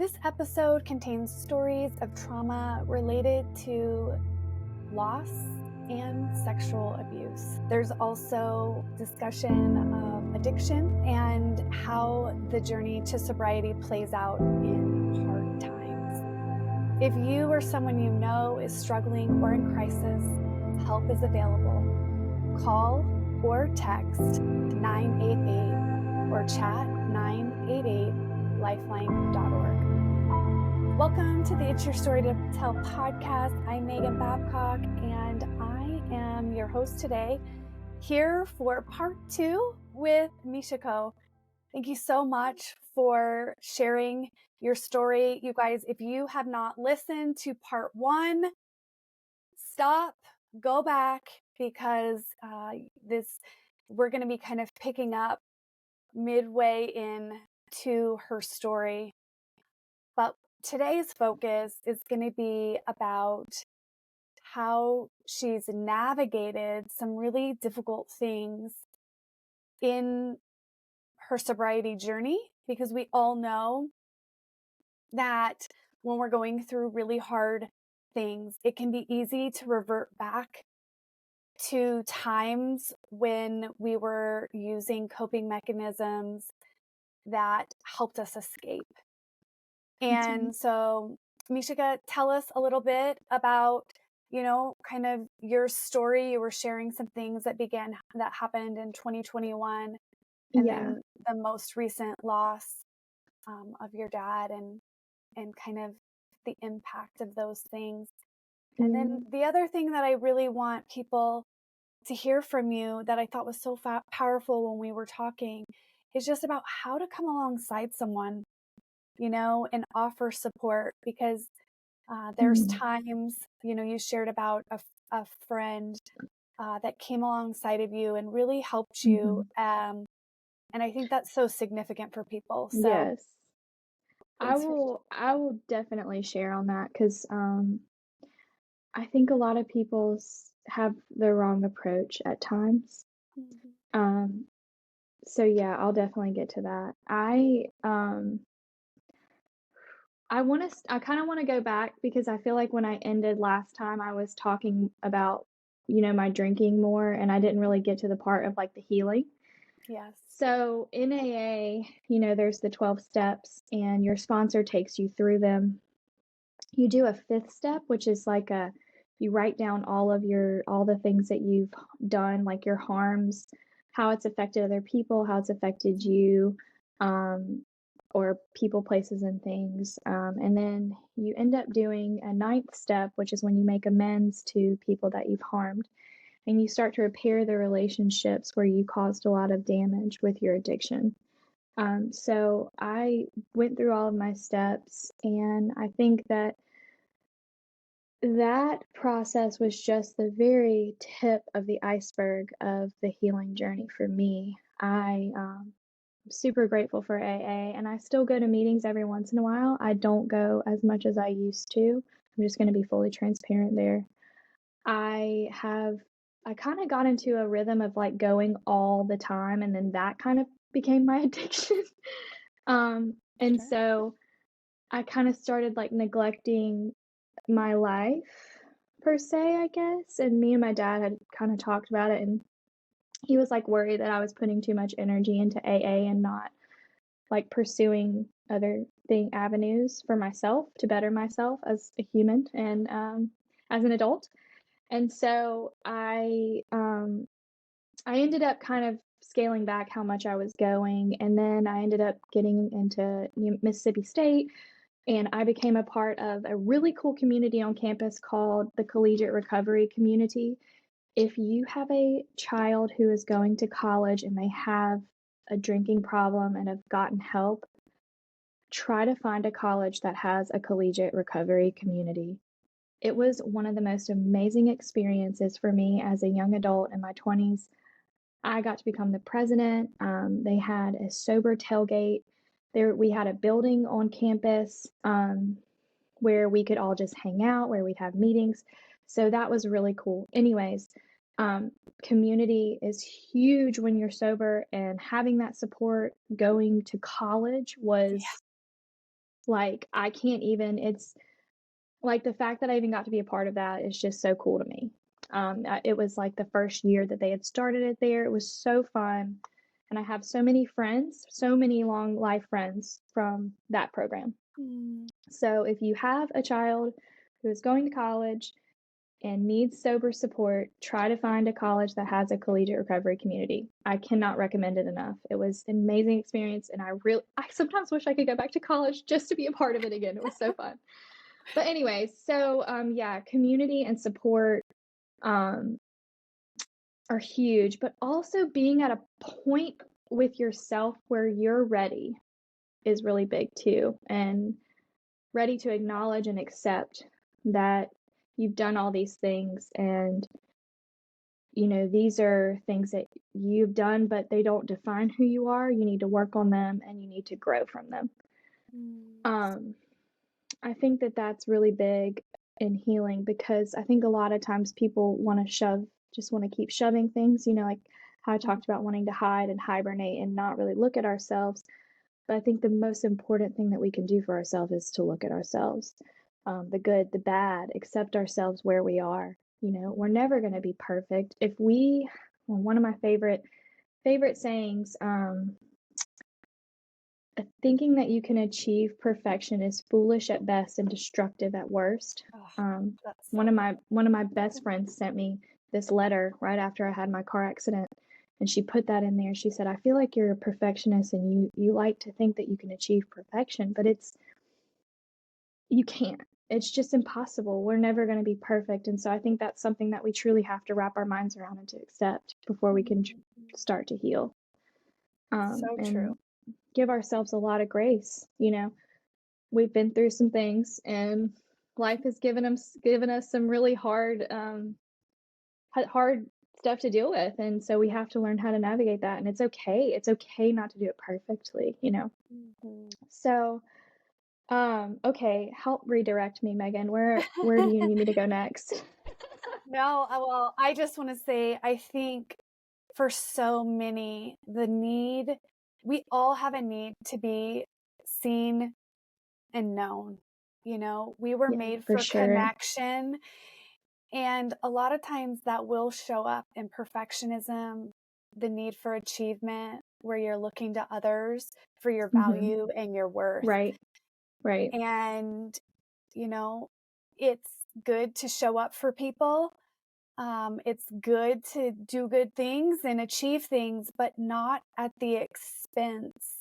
This episode contains stories of trauma related to loss and sexual abuse. There's also discussion of addiction and how the journey to sobriety plays out in hard times. If you or someone you know is struggling or in crisis, help is available. Call or text 988 or chat 988lifeline.org. Welcome to the It's Your Story to Tell podcast. I'm Megan Babcock, and I am your host today, here for part 2 with Mishako. Thank you so much for sharing your story. You guys, if you have not listened to part 1, stop, go back, because we're going to be kind of picking up midway into her story. But today's focus is going to be about how she's navigated some really difficult things in her sobriety journey, because we all know that when we're going through really hard things, it can be easy to revert back to times when we were using coping mechanisms that helped us escape. And so, Mishaka, tell us a little bit about, kind of your story. You were sharing some things that happened in 2021, and then the most recent loss of your dad, and kind of the impact of those things. And then the other thing that I really want people to hear from you that I thought was so powerful when we were talking is just about how to come alongside someone, and offer support, because there's times, you shared about a friend that came alongside of you and really helped you. And I think that's so significant for people. So Yes. I will definitely share on that, because I think a lot of people have the wrong approach at times. So yeah, I'll definitely get to that. I kind of want to go back, because I feel like when I ended last time, I was talking about, my drinking more, and I didn't really get to the part of like the healing. Yes. So in AA, there's the 12 steps, and your sponsor takes you through them. You do a 5th step, which is like you write down all the things that you've done, like your harms, how it's affected other people, how it's affected you, or people, places, and things. And then you end up doing a 9th step, which is when you make amends to people that you've harmed, and you start to repair the relationships where you caused a lot of damage with your addiction. So I went through all of my steps, and I think that process was just the very tip of the iceberg of the healing journey for me. I'm super grateful for AA, and I still go to meetings every once in a while. I don't go as much as I used to. I'm just going to be fully transparent there. I kind of got into a rhythm of like going all the time, and then that kind of became my addiction. And so I kind of started like neglecting my life, per se, I guess. And me and my dad had kind of talked about it, and he was like worried that I was putting too much energy into AA and not like pursuing other avenues for myself to better myself as a human and as an adult. And so I ended up kind of scaling back how much I was going, and then I ended up getting into Mississippi State, and I became a part of a really cool community on campus called the Collegiate Recovery Community. If you have a child who is going to college and they have a drinking problem and have gotten help, try to find a college that has a collegiate recovery community. It was one of the most amazing experiences for me as a young adult in my 20s. I got to become the president. They had a sober tailgate. We had a building on campus where we could all just hang out, where we'd have meetings. So that was really cool. Anyways, community is huge when you're sober, and having that support going to college was Like, I can't even it's like, the fact that I even got to be a part of that is just so cool to me. It was, like, the first year that they had started it there. It was so fun, and I have so many friends, so many long life friends from that program. Mm. So if you have a child who is going to college and needs sober support, try to find a college that has a collegiate recovery community. I cannot recommend it enough. It was an amazing experience, and I sometimes wish I could go back to college just to be a part of it again. It was so fun. But anyway, so yeah, community and support um, are huge, but also being at a point with yourself where you're ready is really big too, and ready to acknowledge and accept that you've done all these things, and these are things that you've done, but they don't define who you are. You need to work on them, and you need to grow from them. Mm. Um, I think that that's really big in healing, because I think a lot of times people just want to keep shoving things, like how I talked about wanting to hide and hibernate and not really look at ourselves. But I think the most important thing that we can do for ourselves is to look at ourselves, the good, the bad, accept ourselves where we are. We're never going to be perfect. One of my favorite sayings, thinking that you can achieve perfection is foolish at best and destructive at worst. Oh, Um, that's one so of good. my best friends sent me this letter right after I had my car accident, and she put that in there. She said, "I feel like you're a perfectionist, and you like to think that you can achieve perfection, but you can't. It's just impossible. We're never going to be perfect." And so I think that's something that we truly have to wrap our minds around and to accept before we can start to heal. So true. And give ourselves a lot of grace. We've been through some things, and life has given us some really hard stuff to deal with, and so we have to learn how to navigate that. And it's okay not to do it perfectly. Mhm. So okay, help redirect me, Megan. Where do you need me to go next? No, well, I just want to say, I think for so many, we all have a need to be seen and known. We were Yeah, made for for sure. connection. And a lot of times that will show up in perfectionism, the need for achievement, where you're looking to others for your Hmm. value and your worth. Right, right, And, you know, it's good to show up for people. It's good to do good things and achieve things, but not at the expense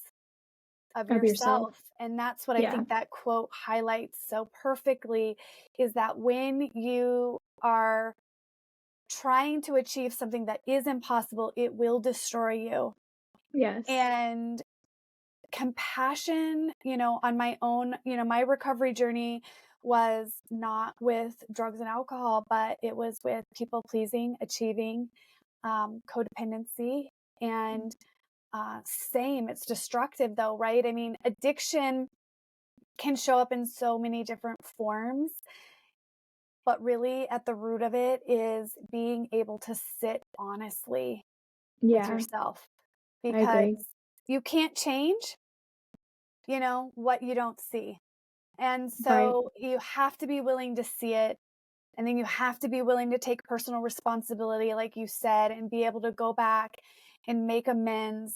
of of yourself. yourself. And that's what I Yeah, think that quote highlights so perfectly, is that when you are trying to achieve something that is impossible, it will destroy you. yes, And compassion, on my own, my recovery journey was not with drugs and alcohol, but it was with people pleasing, achieving, codependency, and same. It's destructive though, right? I mean, addiction can show up in so many different forms, but really at the root of it is being able to sit honestly with yeah, yourself, I because agree. you can't change, what you don't see. And Right, so you have to be willing to see it. And then you have to be willing to take personal responsibility, like you said, and be able to go back and make amends,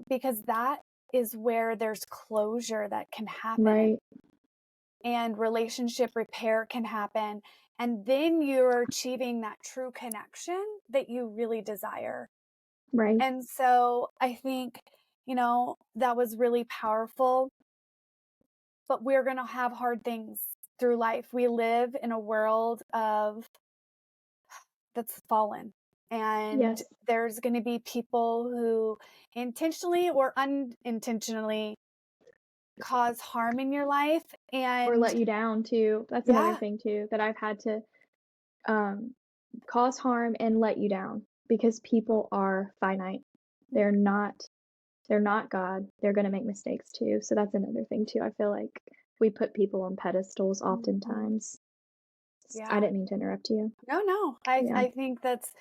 because that is where there's closure that can happen, right, and relationship repair can happen. And then you're achieving that true connection that you really desire. right, And so I think, that was really powerful, but we're going to have hard things through life. We live in a world that's fallen. And yes. there's going to be people who intentionally or unintentionally cause harm in your life. Or And let you down too. That's another yeah, thing too, that I've had to um, cause harm and let you down, because people are finite. They're not they're not God. They're going to make mistakes too. So that's another thing too. I feel like we put people on pedestals mhm, oftentimes. I yeah, didn't mean to interrupt you. no, I, Yeah. I think that's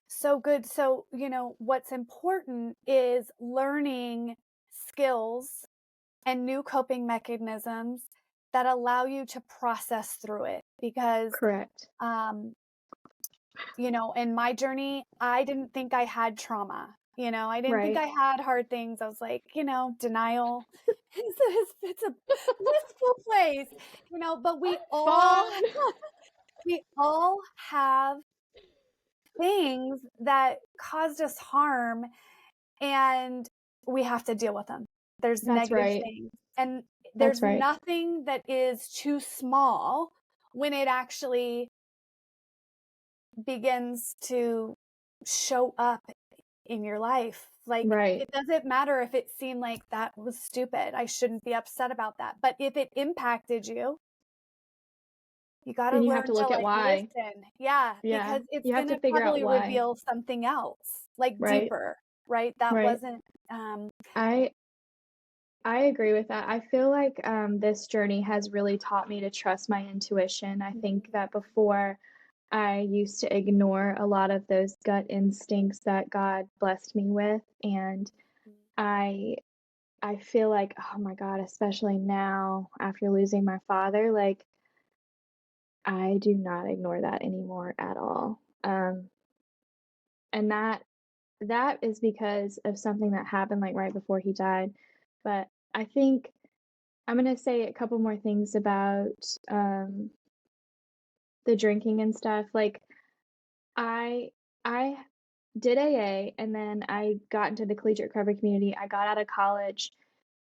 so good. So, what's important is learning skills and new coping mechanisms that allow you to process through it. Because, Correct. in my journey, I didn't think I had trauma. I didn't think Right. I had hard things. I was like, denial. It's a blissful place, but Fun. we all have things that caused us harm, and we have to deal with them. There's That's negative right. things, and That's there's right. nothing that is too small when it actually begins to show up in your life. Like, Right. it doesn't matter if it seemed like that was stupid. I shouldn't be upset about that. But if it impacted you, you got to Then you have learn to to look at like why. listen. Yeah, Yeah. because it's You have going to to figure out probably why. reveal something else, like Right. deeper, right? That Right. wasn't I agree with that. I feel like this journey has really taught me to trust my intuition. I think that before I used to ignore a lot of those gut instincts that God blessed me with, and I I feel like, oh my God, especially now after losing my father, like I do not ignore that anymore at all. And that is because of something that happened like right before he died. But I think I'm gonna say a couple more things about the drinking and stuff. Like I I did AA and then I got into the collegiate recovery community. I got out of college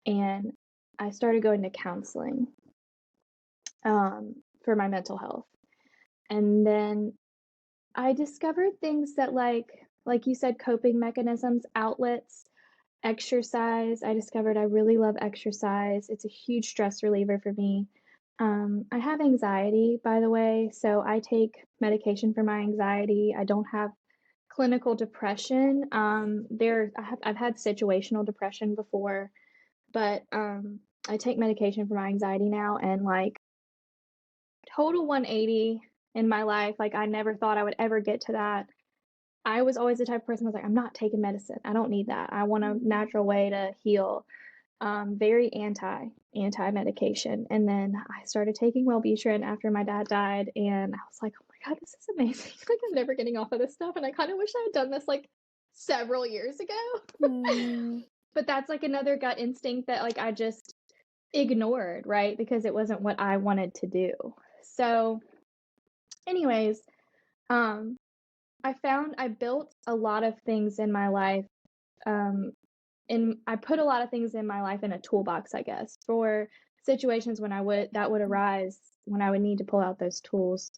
and I started going to counseling for my mental health. And then I discovered things that like you said, coping mechanisms, outlets, exercise. I discovered I really love exercise. It's a huge stress reliever for me. I have anxiety, by the way, so I take medication for my anxiety. I don't have clinical depression. I've had situational depression before, but I take medication for my anxiety now, and like total 180 in my life. Like I never thought I would ever get to that. I was always the type of person who was like, I'm not taking medicine. I don't need that. I want a natural way to heal. Very anti medication. And then I started taking Wellbutrin after my dad died, and I was like, oh my God, this is amazing. Like I'm never getting off of this stuff, and I kind of wish I had done this like several years ago. But that's like another gut instinct that like I just ignored, right? Because it wasn't what I wanted to do. So, anyways, um, I built a lot of things in my life. And I put a lot of things in my life in a toolbox, I guess, for situations when that would arise when I would need to pull out those tools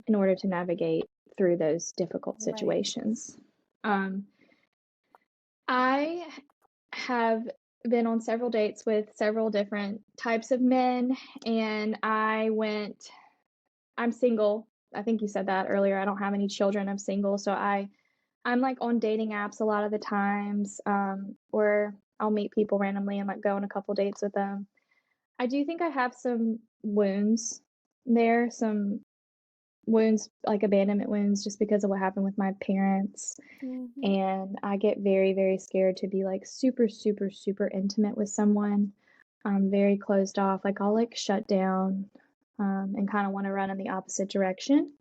in order to navigate through those difficult right. situations. I have been on several dates with several different types of men, and I'm single. I think you said that earlier. I don't have any children. I'm single, so I'm like on dating apps a lot of the times, or I'll meet people randomly and like go on a couple dates with them. I do think I have some wounds there, some wounds like abandonment wounds just because of what happened with my parents. And I get very, very scared to be like super, super, super intimate with someone. I'm very closed off. Like I'll like shut down and kind of want to run in the opposite direction.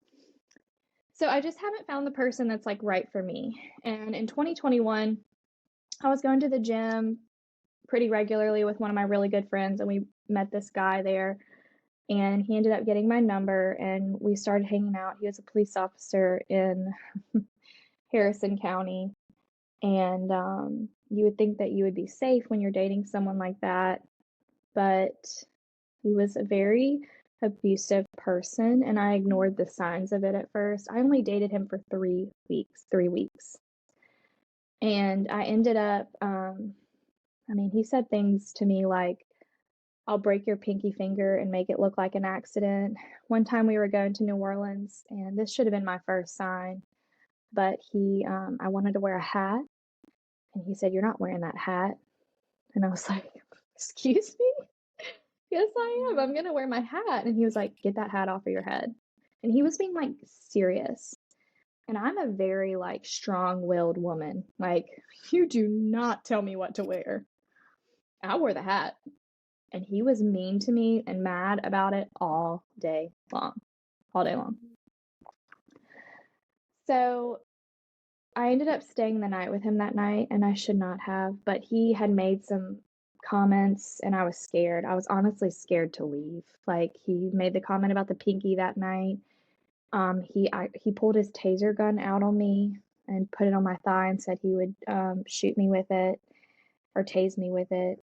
So I just haven't found the person that's like right for me. And in 2021, I was going to the gym pretty regularly with one of my really good friends, and we met this guy there. And he ended up getting my number, and we started hanging out. He was a police officer in Harrison County. And you would think that you would be safe when you're dating someone like that, but he was a very abusive person, and I ignored the signs of it at first. I only dated him for 3 weeks. And I ended up, he said things to me like, I'll break your pinky finger and make it look like an accident. One time we were going to New Orleans, and this should have been my first sign, but I wanted to wear a hat, and he said, "You're not wearing that hat." And I was like, "Excuse me?" "Yes, I am. I'm gonna wear my hat." And he was like, "Get that hat off of your head." And he was being like serious. And I'm a very like strong-willed woman. Like, you do not tell me what to wear. I wore the hat. and he was mean to me and mad about it all day long. All day long. So I ended up staying the night with him that night, and I should not have, but he had made some comments and I was scared. I was honestly scared to leave. Like, he made the comment about the pinky that night. He pulled his taser gun out on me and put it on my thigh and said he would shoot me with it or tase me with it.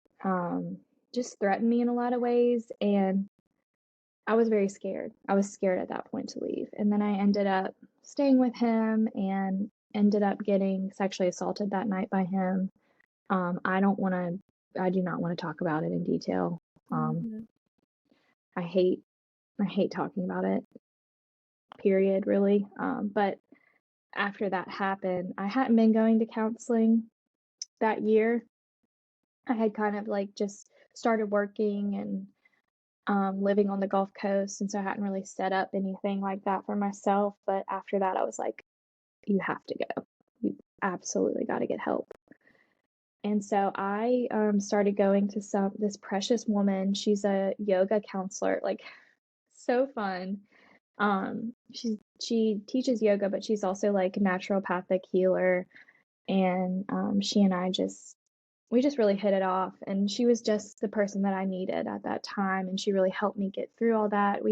Just threatened me in a lot of ways, and I was very scared. I was scared at that point to leave. And then I ended up staying with him and ended up getting sexually assaulted that night by him. I do not want to talk about it in detail. I hate talking about it, period, really. But after that happened, I hadn't been going to counseling that year. I had kind of like just started working and living on the Gulf Coast, and so I hadn't really set up anything like that for myself. But after that, I was like, you have to go. You absolutely got to get help. And so I started going to this precious woman. She's a yoga counselor, like so fun. She teaches yoga, but she's also like a naturopathic healer. And she and we just really hit it off. And she was just the person that I needed at that time. And she really helped me get through all that.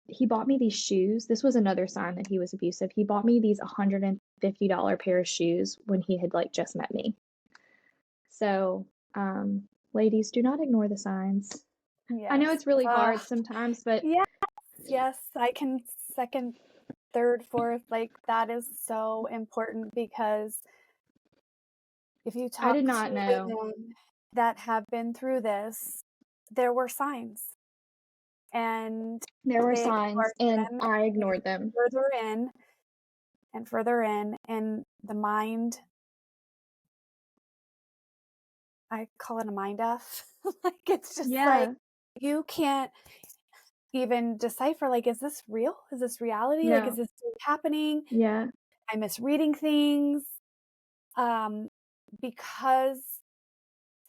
He bought me these shoes. This was another sign that he was abusive. He bought me these $150 pair of shoes when he had like just met me. So, ladies, do not ignore the signs. Yes. I know it's really hard sometimes, but yes, I can second, third, fourth, like that is so important, because if you talk to women that have been through this, there were signs. And there were signs, and I ignored them. Further in, and the mind, I call it a mind F. Like, it's just like, you can't even decipher, like, is this real? Is this reality? No. Like, is this happening? Yeah. I'm misreading things. Because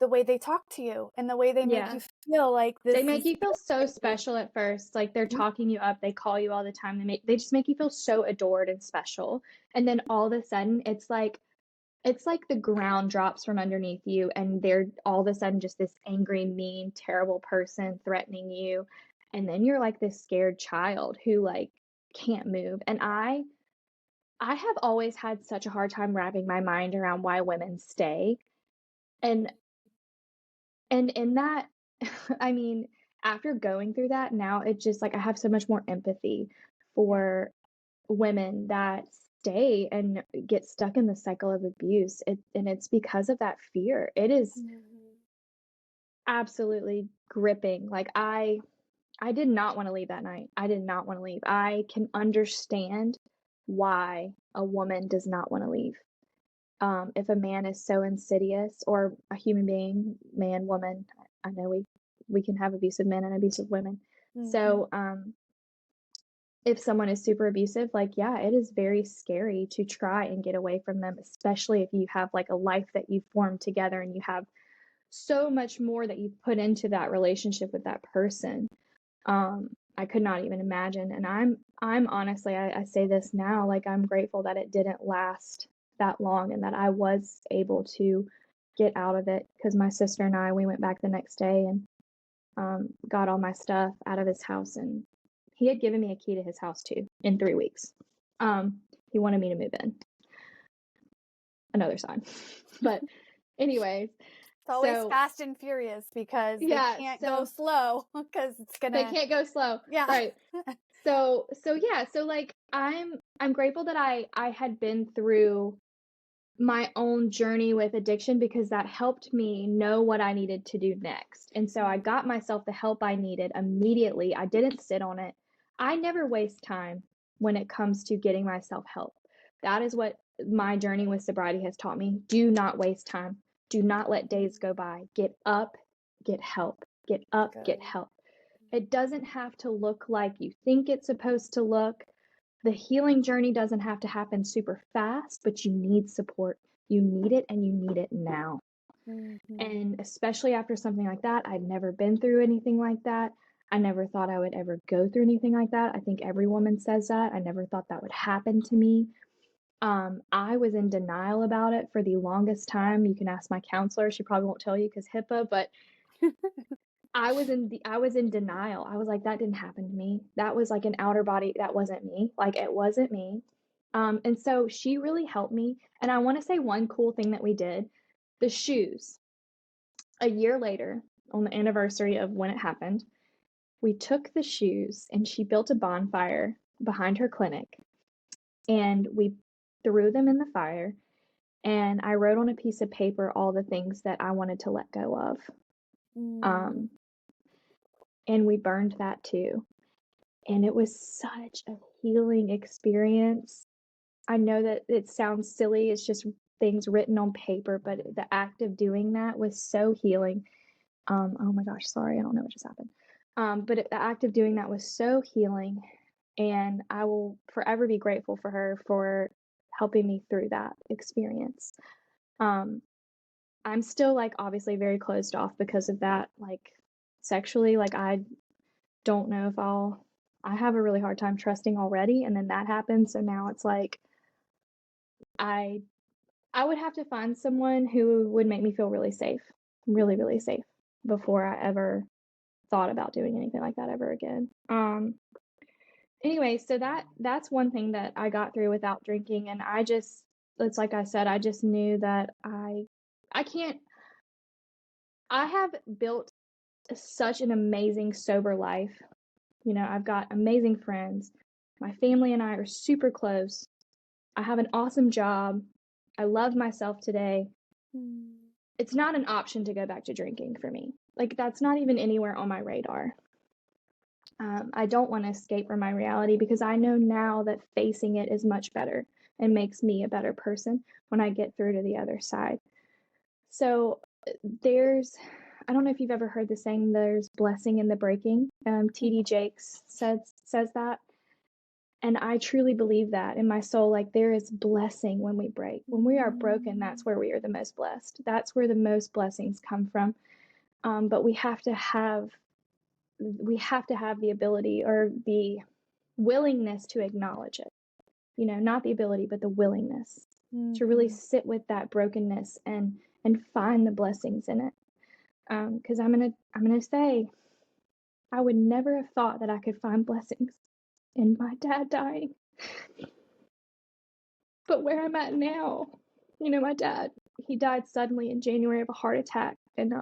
the way they talk to you and the way they make you feel like this. They make you feel so special at first. Like, they're talking you up. They call you all the time. They just make you feel so adored and special. And then all of a sudden, it's like the ground drops from underneath you, and they're all of a sudden just this angry, mean, terrible person threatening you. And then you're like this scared child who like can't move. And I have always had such a hard time wrapping my mind around why women stay. And in that, I mean, after going through that, now it's just like I have so much more empathy for women that stay and get stuck in the cycle of abuse. And it's because of that fear. It is absolutely gripping. Like, I did not want to leave that night. I did not want to leave. I can understand why a woman does not want to leave. If a man is so insidious, or a human being, man, woman, I know we can have abusive men and abusive women. So if someone is super abusive, like, yeah, it is very scary to try and get away from them, especially if you have like a life that you've formed together and you have so much more that you've put into that relationship with that person. I could not even imagine. And I'm honestly, I say this now, like, I'm grateful that it didn't last that long and that I was able to get out of it, because my sister and we went back the next day and got all my stuff out of his house. And he had given me a key to his house too in 3 weeks. He wanted me to move in. Another sign. But anyways, it's always fast and furious, because they can't go slow, because they can't go slow. Yeah. Right. So like, I'm grateful that I had been through my own journey with addiction, because that helped me know what I needed to do next. And so I got myself the help I needed immediately. I didn't sit on it. I never waste time when it comes to getting myself help. That is what my journey with sobriety has taught me. Do not waste time. Do not let days go by. Get up, get help. Get up, get help. It doesn't have to look like you think it's supposed to look. The healing journey doesn't have to happen super fast, but you need support. You need it, and you need it now. And especially after something like that, I'd never been through anything like that. I never thought I would ever go through anything like that. I think every woman says that. I never thought that would happen to me. I was in denial about it for the longest time. You can ask my counselor. She probably won't tell you because HIPAA, but I was in denial. I was like, that didn't happen to me. That was like an outer body. That wasn't me. Like it wasn't me. And so she really helped me. And I want to say one cool thing that we did, the shoes. A year later, on the anniversary of when it happened, we took the shoes and she built a bonfire behind her clinic and we threw them in the fire. And I wrote on a piece of paper all the things that I wanted to let go of. And we burned that too. And it was such a healing experience. I know that it sounds silly, it's just things written on paper, but the act of doing that was so healing. Oh my gosh, sorry, I don't know what just happened. But the act of doing that was so healing, and I will forever be grateful for her for helping me through that experience. I'm still like obviously very closed off because of that, like sexually, like I don't know if I have a really hard time trusting already, and then that happened, so now it's like I I would have to find someone who would make me feel really safe, really, really safe before I ever thought about doing anything like that ever again. Anyway, so that's one thing that I got through without drinking, and it's like I said, I just knew that I can't I have built such an amazing sober life. You know, I've got amazing friends. My family and I are super close. I have an awesome job. I love myself today. It's not an option to go back to drinking for me. Like, that's not even anywhere on my radar. I don't want to escape from my reality because I know now that facing it is much better and makes me a better person when I get through to the other side. So I don't know if you've ever heard the saying, there's blessing in the breaking. T.D. Jakes says that. And I truly believe that in my soul, like there is blessing when we break. When we are broken, that's where we are the most blessed. That's where the most blessings come from. But we have to have the ability or the willingness to acknowledge it. You know, not the ability, but the willingness to really sit with that brokenness and find the blessings in it. Because I'm gonna say, I would never have thought that I could find blessings in my dad dying. But where I'm at now, you know, my dad, he died suddenly in January of a heart attack, and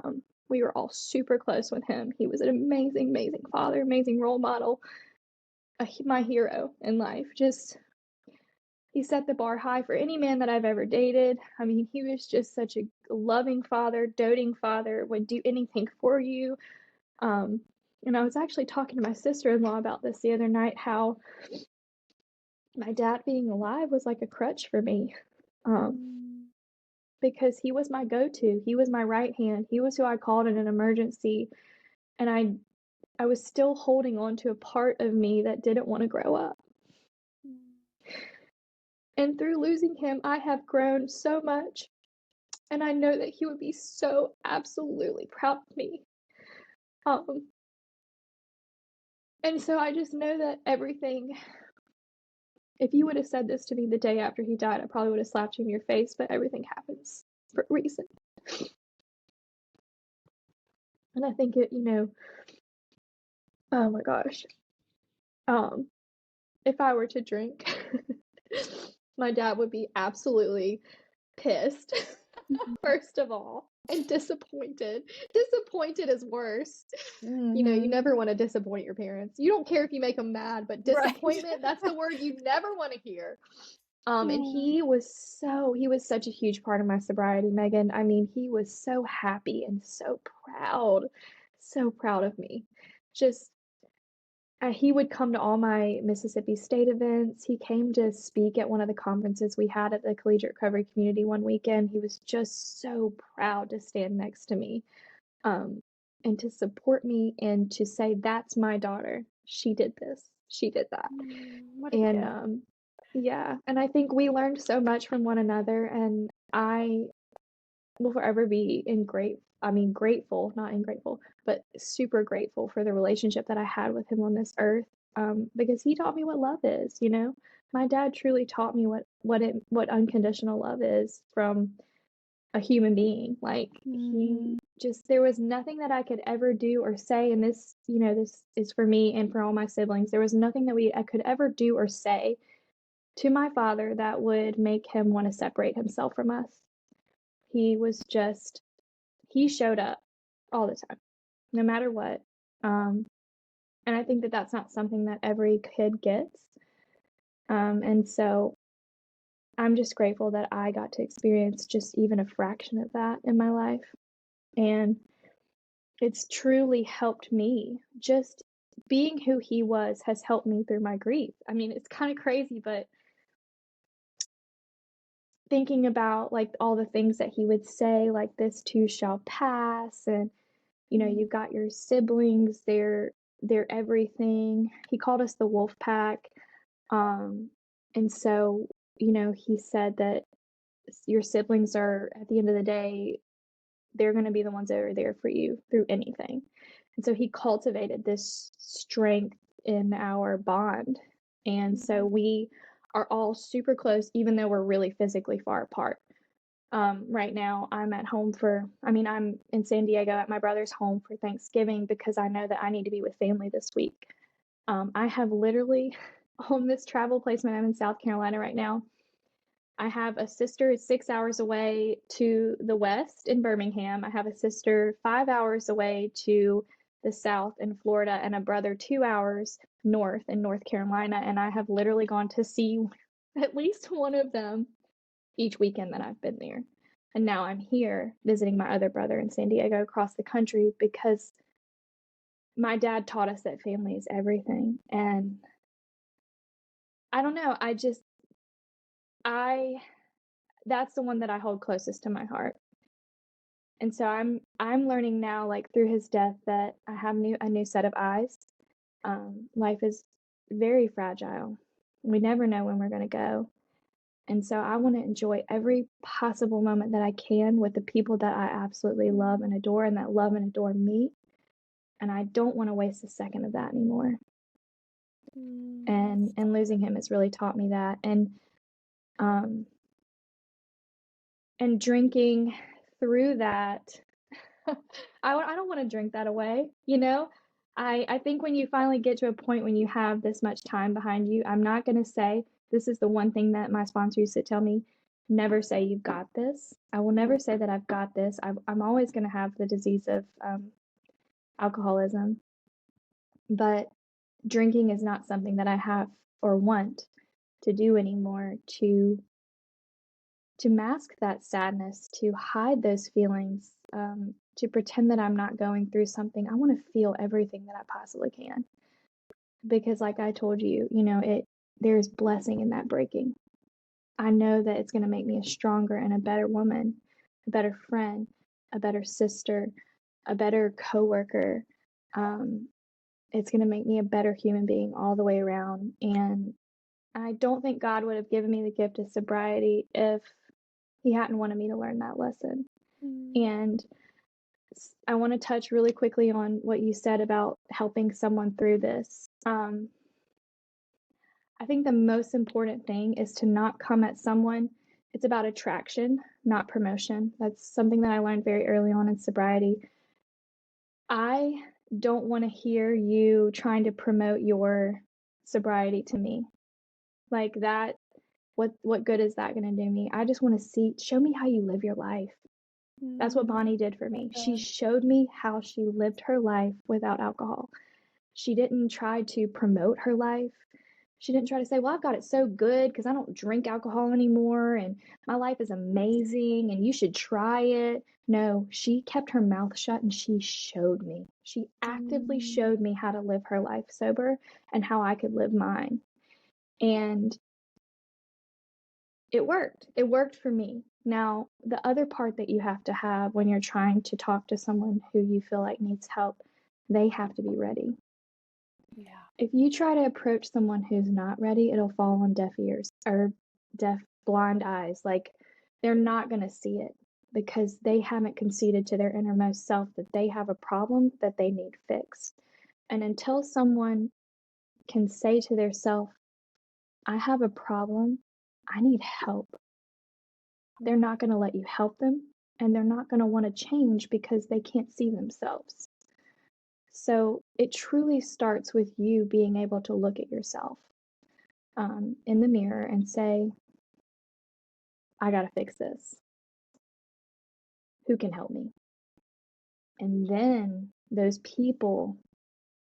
we were all super close with him. He was an amazing, amazing father, amazing role model, my hero in life. Just, he set the bar high for any man that I've ever dated. I mean, he was just such a loving father, doting father, would do anything for you. And I was actually talking to my sister-in-law about this the other night, how my dad being alive was like a crutch for me. Because he was my go-to. He was my right hand. He was who I called in an emergency. And I was still holding on to a part of me that didn't want to grow up. And through losing him, I have grown so much. And I know that he would be so absolutely proud of me. And so I just know that everything, if you would have said this to me the day after he died, I probably would have slapped you in your face, but everything happens for a reason. And I think it, you know, oh my gosh. If I were to drink, my dad would be absolutely pissed, first of all, and disappointed. Disappointed is worse. You know, you never want to disappoint your parents. You don't care if you make them mad, but disappointment, that's the word you never want to hear. And he was such a huge part of my sobriety, Megan. I mean, he was so happy and so proud of me. Just he would come to all my Mississippi State events. He came to speak at one of the conferences we had at the Collegiate Recovery Community one weekend. He was just so proud to stand next to me, and to support me and to say, that's my daughter. She did this. She did that. And yeah, and I think we learned so much from one another, and I will forever be grateful, not ingrateful, but super grateful for the relationship that I had with him on this earth. Because he taught me what love is, you know. My dad truly taught me what unconditional love is from a human being. Like he just there was nothing that I could ever do or say, and this, you know, this is for me and for all my siblings. There was nothing that I could ever do or say to my father that would make him want to separate himself from us. He was just he showed up all the time, no matter what. And I think that that's not something that every kid gets. And so I'm just grateful that I got to experience just even a fraction of that in my life. And it's truly helped me. Just being who he was has helped me through my grief. I mean, it's kind of crazy, but thinking about like all the things that he would say, like this too shall pass, and you know, you've got your siblings, they're everything. He called us the wolf pack. And so, you know, he said that your siblings are, at the end of the day, they're going to be the ones that are there for you through anything. And so he cultivated this strength in our bond. And so we are all super close, even though we're really physically far apart. Right now, I'm in San Diego at my brother's home for Thanksgiving because I know that I need to be with family this week. I have literally, on this travel placement, I'm in South Carolina right now. I have a sister 6 hours away to the west in Birmingham. I have a sister 5 hours away to the south in Florida, and a brother 2 hours north in North Carolina. And I have literally gone to see at least one of them each weekend that I've been there. And now I'm here visiting my other brother in San Diego across the country because my dad taught us that family is everything. And I don't know, that's the one that I hold closest to my heart. And so I'm learning now, like through his death, that I have a new set of eyes. Life is very fragile. We never know when we're going to go. And so I want to enjoy every possible moment that I can with the people that I absolutely love and adore, and that love and adore me. And I don't want to waste a second of that anymore. And losing him has really taught me that. And drinking through that, I don't want to drink that away, you know? I think when you finally get to a point when you have this much time behind you, I'm not going to say, this is the one thing that my sponsor used to tell me, never say you've got this. I will never say that I've got this. I'm always going to have the disease of alcoholism. But drinking is not something that I have or want to do anymore, to mask that sadness, to hide those feelings, to pretend that I'm not going through something. I want to feel everything that I possibly can. Because like I told you, you know, there's blessing in that breaking. I know that it's going to make me a stronger and a better woman, a better friend, a better sister, a better coworker. It's going to make me a better human being all the way around. And I don't think God would have given me the gift of sobriety if he hadn't wanted me to learn that lesson. And I want to touch really quickly on what you said about helping someone through this. I think the most important thing is to not come at someone. It's about attraction, not promotion. That's something that I learned very early on in sobriety. I don't want to hear you trying to promote your sobriety to me. Like that, what good is that going to do me? I just want to show me how you live your life. That's what Bonnie did for me. She showed me how she lived her life without alcohol. She didn't try to promote her life. She didn't try to say, well, I've got it so good because I don't drink alcohol anymore and my life is amazing and you should try it. No, she kept her mouth shut and she showed me. She actively showed me how to live her life sober and how I could live mine. And it worked. It worked for me. Now, the other part that you have to have when you're trying to talk to someone who you feel like needs help, they have to be ready. Yeah. If you try to approach someone who's not ready, it'll fall on deaf ears or blind eyes. Like they're not going to see it. because they haven't conceded to their innermost self that they have a problem that they need fixed. And until someone can say to their self, I have a problem, I need help, they're not going to let you help them, and they're not going to want to change because they can't see themselves. So it truly starts with you being able to look at yourself in the mirror and say, I got to fix this. Who can help me? And then those people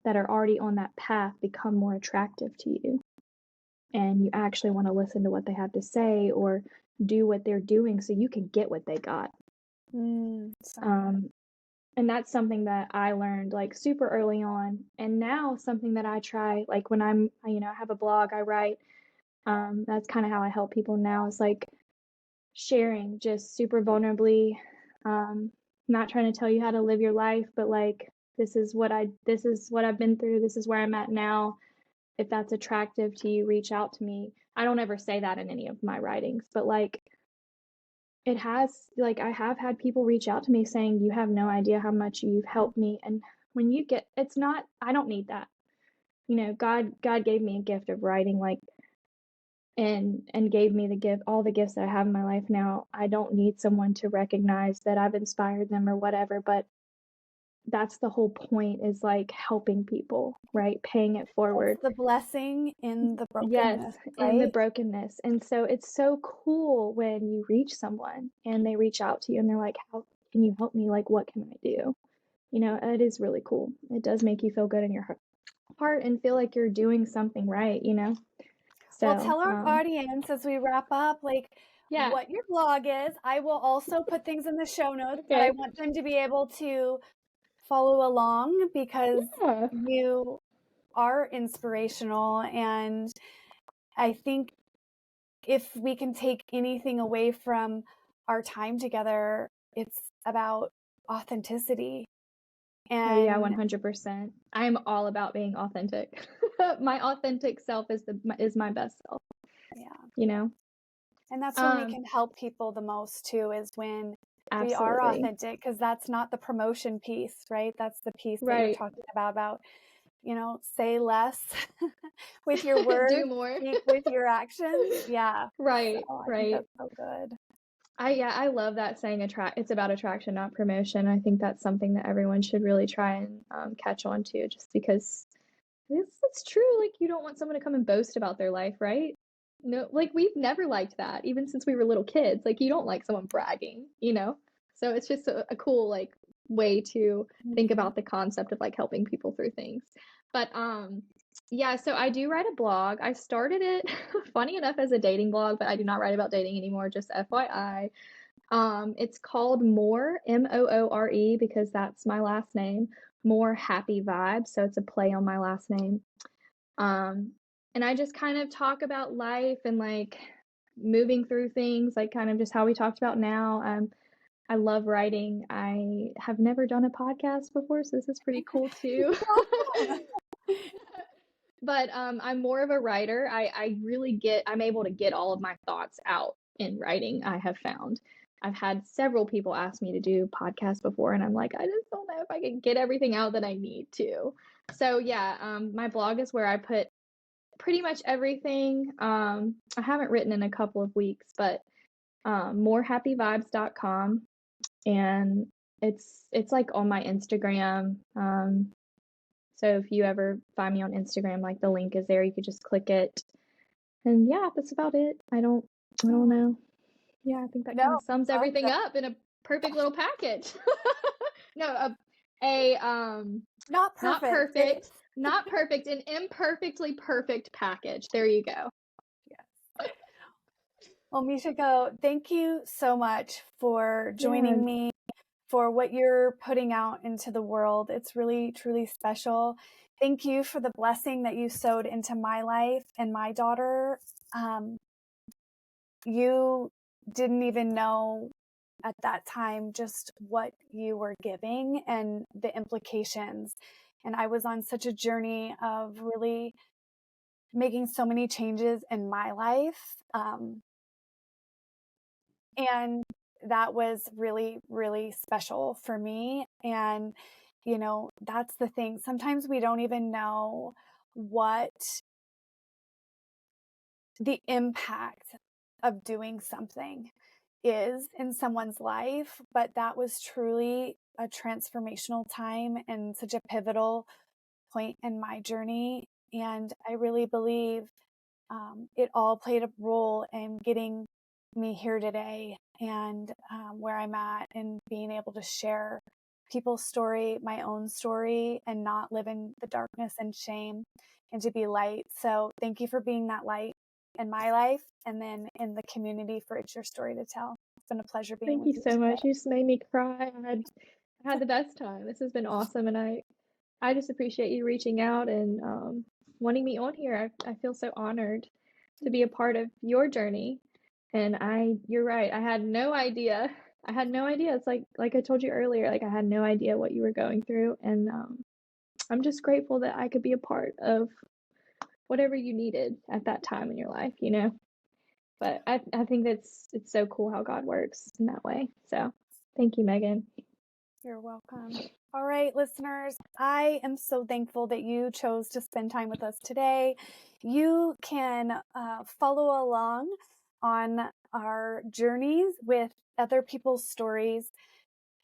that are already on that path become more attractive to you. And you actually want to listen to what they have to say or do what they're doing so you can get what they got. And that's something that I learned like super early on. And now something that I try, like when I have a blog, I write. That's kind of how I help people now, is like sharing just super vulnerably, not trying to tell you how to live your life, but like, this is what I've been through. This is where I'm at now. If that's attractive to you, reach out to me. I don't ever say that in any of my writings, but like, it has, like, I have had people reach out to me saying, you have no idea how much you've helped me. And when you get, it's not, I don't need that. God gave me a gift of writing, like, and gave me all the gifts that I have in my life now. I don't need someone to recognize that I've inspired them or whatever, but that's the whole point, is like helping people, right? Paying it forward. It's the blessing in the brokenness. Yes, right? in the brokenness. And so it's so cool when you reach someone and they reach out to you and they're like, how can you help me? Like, what can I do? It is really cool. It does make you feel good in your heart and feel like you're doing something right, So, well, tell our audience as we wrap up, like, what your blog is. I will also put things in the show notes, but I want them to be able to follow along because you are inspirational. And I think if we can take anything away from our time together, it's about authenticity. And yeah, 100%. I'm all about being authentic. My authentic self is my best self. Yeah. And that's when we can help people the most too, is when absolutely. we are authentic, because that's not the promotion piece, right? That's the piece that you're talking about, say less with your words, do more with your actions. Yeah. Right. So I think that's so good. I love that saying, it's about attraction, not promotion. I think that's something that everyone should really try and catch on to, just because it's true. Like, you don't want someone to come and boast about their life, right? No, like, we've never liked that, even since we were little kids. Like, you don't like someone bragging, So it's just a cool, like, way to think about the concept of like helping people through things. But yeah, so I do write a blog. I started it, funny enough, as a dating blog, but I do not write about dating anymore, just FYI. It's called More, Moore, because that's my last name, More Happy Vibes. So it's a play on my last name. And I just kind of talk about life and like moving through things, like kind of just how we talked about now. I love writing. I have never done a podcast before, so this is pretty cool too. But I'm more of a writer. I'm able to get all of my thoughts out in writing, I have found. I've had several people ask me to do podcasts before, and I'm like, I just don't know if I can get everything out that I need to. So yeah, my blog is where I put pretty much everything. I haven't written in a couple of weeks, but morehappyvibes.com, and it's like on my Instagram. So if you ever find me on Instagram, like, the link is there. You could just click it. And yeah, that's about it. I don't know. Yeah, I think that kind of sums everything up in a perfect little package. No, not perfect, an imperfectly perfect package. There you go. Yes. Well, Mishako, thank you so much for joining me, for what you're putting out into the world. It's really, truly special. Thank you for the blessing that you sowed into my life and my daughter. You didn't even know at that time just what you were giving and the implications. And I was on such a journey of really making so many changes in my life. And that was really, really special for me. And, that's the thing. Sometimes we don't even know what the impact of doing something is in someone's life, but that was truly a transformational time and such a pivotal point in my journey. And I really believe it all played a role in getting me here today and where I'm at, and being able to share people's story, my own story, and not live in the darkness and shame, and to be light. So thank you for being that light in my life, and then in the community for It's Your Story to Tell. It's been a pleasure being Thank with you you so today. much. You just made me cry. I had the best time. This has been awesome, and I just appreciate you reaching out and wanting me on here. I feel so honored to be a part of your journey. And you're right. I had no idea. I had no idea. It's like I told you earlier, like I had no idea what you were going through, and I'm just grateful that I could be a part of whatever you needed at that time in your life, you know. But I think it's so cool how God works in that way. So thank you, Megan. You're welcome. All right, listeners, I am so thankful that you chose to spend time with us today. You can follow along on our journeys with other people's stories.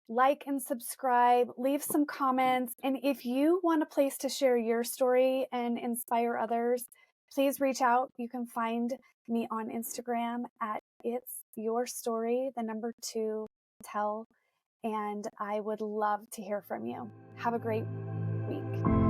Like and subscribe, leave some comments. And if you want a place to share your story and inspire others, please reach out. You can find me on Instagram at It's Your Story, the number 2 tell. And I would love to hear from you. Have a great week.